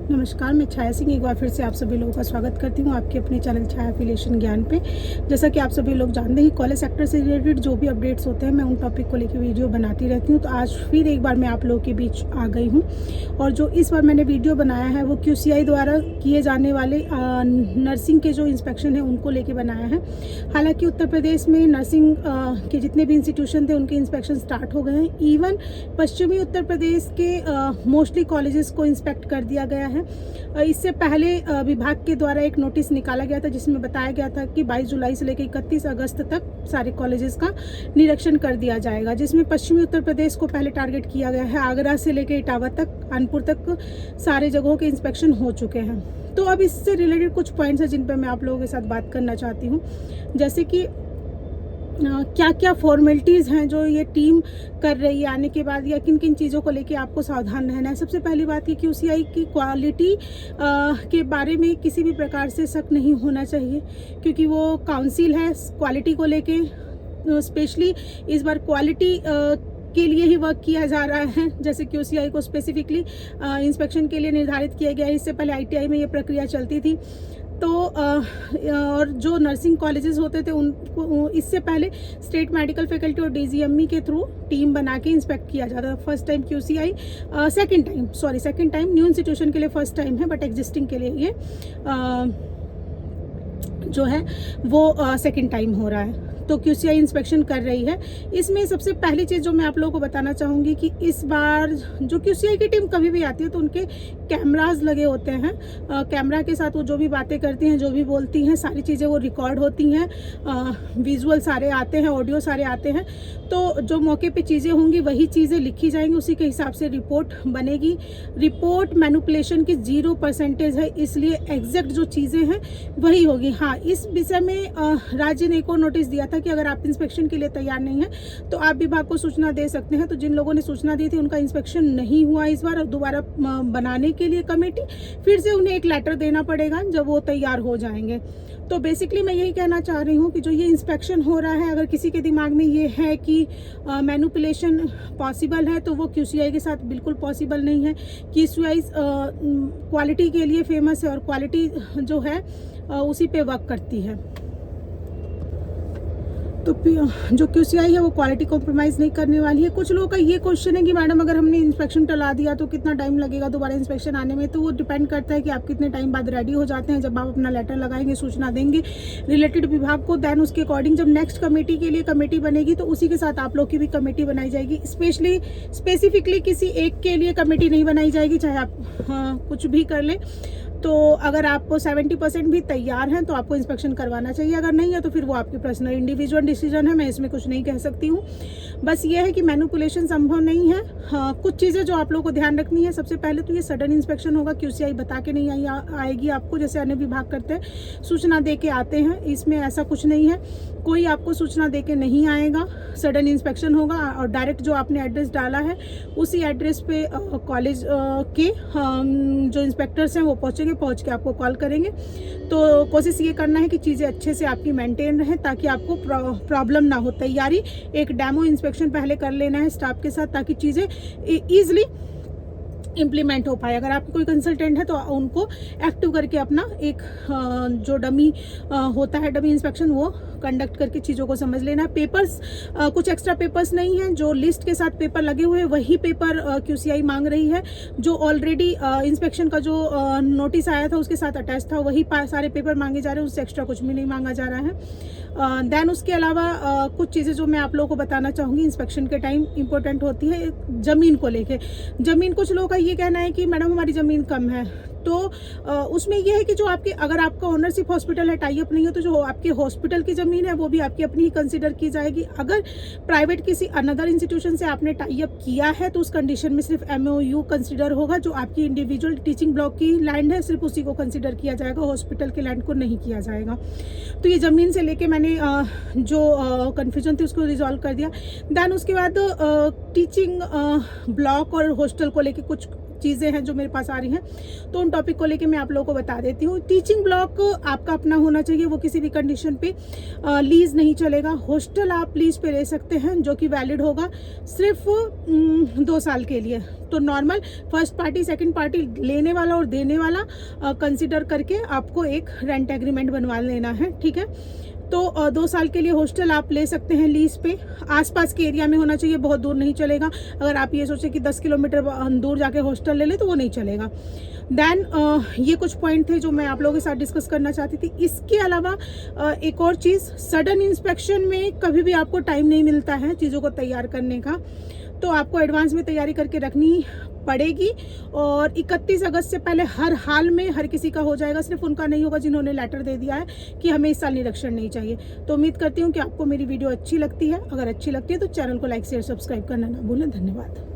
नमस्कार, मैं छाया सिंह एक बार फिर से आप सभी लोगों का स्वागत करती हूँ आपके अपने चैनल छाया एफिलिएशन ज्ञान पे। जैसा कि आप सभी लोग जानते हैं, कॉलेज सेक्टर से रिलेटेड जो भी अपडेट्स होते हैं मैं उन टॉपिक को लेकर वीडियो बनाती रहती हूँ। तो आज फिर एक बार मैं आप लोगों के बीच आ गई हूँ और जो इस बार मैंने वीडियो बनाया है वो QCI द्वारा किए जाने वाले नर्सिंग के जो इंस्पेक्शन है उनको लेके बनाया है। हालाँकि उत्तर प्रदेश में नर्सिंग के जितने भी इंस्टीट्यूशन थे उनके इंस्पेक्शन स्टार्ट हो गए हैं। इवन पश्चिमी उत्तर प्रदेश के मोस्टली कॉलेजेस को इंस्पेक्ट कर दिया गया है। इससे पहले विभाग के द्वारा एक नोटिस निकाला गया था जिसमें बताया गया था कि 22 जुलाई से लेकर 31 अगस्त तक सारे कॉलेजेस का निरीक्षण कर दिया जाएगा, जिसमें पश्चिमी उत्तर प्रदेश को पहले टारगेट किया गया है। आगरा से लेकर इटावा तक, कानपुर तक सारे जगहों के इंस्पेक्शन हो चुके हैं। तो अब इससे रिलेटेड कुछ पॉइंट्स हैं जिन पर मैं आप लोगों के साथ बात करना चाहती हूँ, जैसे कि क्या क्या फॉर्मेलिटीज़ हैं जो ये टीम कर रही है आने के बाद, या किन किन चीज़ों को लेके आपको सावधान रहना है। सबसे पहली बात कि QCI की क्वालिटी के बारे में किसी भी प्रकार से शक नहीं होना चाहिए, क्योंकि वो काउंसिल है क्वालिटी को लेके। स्पेशली इस बार क्वालिटी के लिए ही वर्क किया जा रहा है, जैसे QCI को स्पेसिफिकली इंस्पेक्शन के लिए निर्धारित किया गया है। इससे पहले ITI में ये प्रक्रिया चलती थी। तो और जो नर्सिंग कॉलेजेस होते थे उनको इससे पहले स्टेट मेडिकल फैकल्टी और DGME के थ्रू टीम बना के इंस्पेक्ट किया जाता था। First time QCI second time new institution के लिए फर्स्ट टाइम है, बट एग्जिस्टिंग के लिए ये जो है वो सेकंड टाइम हो रहा है। तो QCI इंस्पेक्शन कर रही है। इसमें सबसे पहली चीज़ जो मैं आप लोगों को बताना चाहूँगी कि इस बार जो QCI की टीम कभी भी आती है तो उनके कैमराज लगे होते हैं। कैमरा के साथ वो जो भी बातें करती हैं, जो भी बोलती हैं, सारी चीज़ें वो रिकॉर्ड होती हैं। विजुअल सारे आते हैं, ऑडियो सारे आते हैं। तो जो मौके पे चीज़ें होंगी वही चीज़ें लिखी जाएंगी, उसी के हिसाब से रिपोर्ट बनेगी। रिपोर्ट मैनिपुलेशन की 0% है, इसलिए एग्जैक्ट जो चीज़ें हैं वही होगी। हाँ, इस विषय में राज्य ने एक और नोटिस दिया था कि अगर आप इंस्पेक्शन के लिए तैयार नहीं हैं तो आप विभाग को सूचना दे सकते हैं। तो जिन लोगों ने सूचना दी थी उनका इंस्पेक्शन नहीं हुआ इस बार, और दोबारा बनाने के लिए कमेटी फिर से उन्हें एक लेटर देना पड़ेगा जब वो तैयार हो जाएंगे। तो बेसिकली मैं यही कहना चाह रही हूँ कि जो ये इंस्पेक्शन हो रहा है, अगर किसी के दिमाग में ये है कि मैनिपुलेशन पॉसिबल है तो वो QCI के साथ बिल्कुल पॉसिबल नहीं है। QCI क्वालिटी के लिए फेमस है और क्वालिटी जो है उसी पे वर्क करती है। तो जो QCI है वो क्वालिटी कॉम्प्रोमाइज़ नहीं करने वाली है। कुछ लोगों का ये क्वेश्चन है कि मैडम अगर हमने इंस्पेक्शन टला दिया तो कितना टाइम लगेगा दोबारा इंस्पेक्शन आने में। तो वो डिपेंड करता है कि आप कितने टाइम बाद रेडी हो जाते हैं। जब आप अपना लेटर लगाएंगे, सूचना देंगे रिलेटेड विभाग को, देन उसके अकॉर्डिंग जब नेक्स्ट कमेटी के लिए कमेटी बनेगी तो उसी के साथ आप लोग की भी कमेटी बनाई जाएगी। स्पेसिफिकली किसी एक के लिए कमेटी नहीं बनाई जाएगी, चाहे आप कुछ भी कर लें। तो अगर आप 70% भी तैयार हैं तो आपको इंस्पेक्शन करवाना चाहिए, अगर नहीं है तो फिर वो आपकी पर्सनल इंडिविजुअल डिसीजन है, मैं इसमें कुछ नहीं कह सकती हूँ। बस ये है कि मैनिपुलेशन संभव नहीं है। हाँ, कुछ चीज़ें जो आप लोगों को ध्यान रखनी है। सबसे पहले तो ये सडन इंस्पेक्शन होगा, QCI बता के नहीं आएगी आपको, जैसे अन्य विभाग करते हैं, सूचना दे के आते हैं। इसमें ऐसा कुछ नहीं है, कोई आपको सूचना दे के नहीं आएगा। सडन इंस्पेक्शन होगा और डायरेक्ट जो आपने एड्रेस डाला है उसी एड्रेस पे कॉलेज के जो इंस्पेक्टर्स हैं वो पहुँच के आपको कॉल करेंगे। तो कोशिश ये करना है कि चीज़ें अच्छे से आपकी मेंटेन रहें ताकि आपको प्रॉब्लम ना हो। तैयारी एक डेमो इंस्पेक्शन पहले कर लेना है स्टाफ के साथ, ताकि चीज़ें ईजिली इम्प्लीमेंट हो पाए। अगर आपके कोई कंसल्टेंट है तो उनको एक्टिव करके अपना एक जो डमी होता है, डमी इंस्पेक्शन, वो कंडक्ट करके चीज़ों को समझ लेना। पेपर्स कुछ एक्स्ट्रा पेपर्स नहीं हैं, जो लिस्ट के साथ पेपर लगे हुए हैं वही पेपर QCI मांग रही है। जो ऑलरेडी इंस्पेक्शन का जो नोटिस आया था उसके साथ अटैच था वही सारे पेपर मांगे जा रहे हैं, उससे एक्स्ट्रा कुछ भी नहीं मांगा जा रहा है। देन उसके अलावा कुछ चीज़ें जो मैं आप लोगों को बताना चाहूँगी इंस्पेक्शन के टाइम इंपॉर्टेंट होती है। ज़मीन को लेके, ज़मीन कुछ लोगों का ये कहना है कि मैडम हमारी ज़मीन कम है, तो उसमें यह है कि जो आपके, अगर आपका ओनरशिप हॉस्पिटल है, टाई अप नहीं है, तो जो आपके हॉस्पिटल की ज़मीन है वो भी आपकी अपनी ही कंसीडर की जाएगी। अगर प्राइवेट किसी अनदर इंस्टीट्यूशन से आपने टाई अप किया है तो उस कंडीशन में सिर्फ MOU कंसीडर होगा। जो आपकी इंडिविजुअल टीचिंग ब्लॉक की लैंड है सिर्फ उसी को कंसीडर किया जाएगा, हॉस्पिटल के लैंड को नहीं किया जाएगा। तो ये ज़मीन से लेके मैंने जो कन्फ्यूजन थी उसको रिजॉल्व कर दिया। दैन उसके बाद टीचिंग ब्लॉक और हॉस्टल को लेके कुछ चीज़ें हैं जो मेरे पास आ रही हैं, तो उन टॉपिक को लेके मैं आप लोगों को बता देती हूँ। टीचिंग ब्लॉक आपका अपना होना चाहिए, वो किसी भी कंडीशन पे लीज़ नहीं चलेगा। हॉस्टल आप लीज़ पे ले सकते हैं जो कि वैलिड होगा सिर्फ 2 साल के लिए। तो normal first party second party लेने वाला और देने वाला कंसिडर करके आपको एक रेंट एग्रीमेंट बनवा लेना है, ठीक है। तो 2 साल के लिए हॉस्टल आप ले सकते हैं लीज़ पे। आसपास के एरिया में होना चाहिए, बहुत दूर नहीं चलेगा। अगर आप ये सोचें कि 10 किलोमीटर दूर जाके हॉस्टल ले लें तो वो नहीं चलेगा। देन ये कुछ पॉइंट थे जो मैं आप लोगों के साथ डिस्कस करना चाहती थी। इसके अलावा एक और चीज़, सडन इंस्पेक्शन में कभी भी आपको टाइम नहीं मिलता है चीज़ों को तैयार करने का, तो आपको एडवांस में तैयारी करके रखनी पड़ेगी। और 31 अगस्त से पहले हर हाल में हर किसी का हो जाएगा, सिर्फ उनका नहीं होगा जिन्होंने लेटर दे दिया है कि हमें इस साल निरीक्षण नहीं चाहिए। तो उम्मीद करती हूँ कि आपको मेरी वीडियो अच्छी लगती है। अगर अच्छी लगती है तो चैनल को लाइक शेयर सब्सक्राइब करना ना भूलें। धन्यवाद।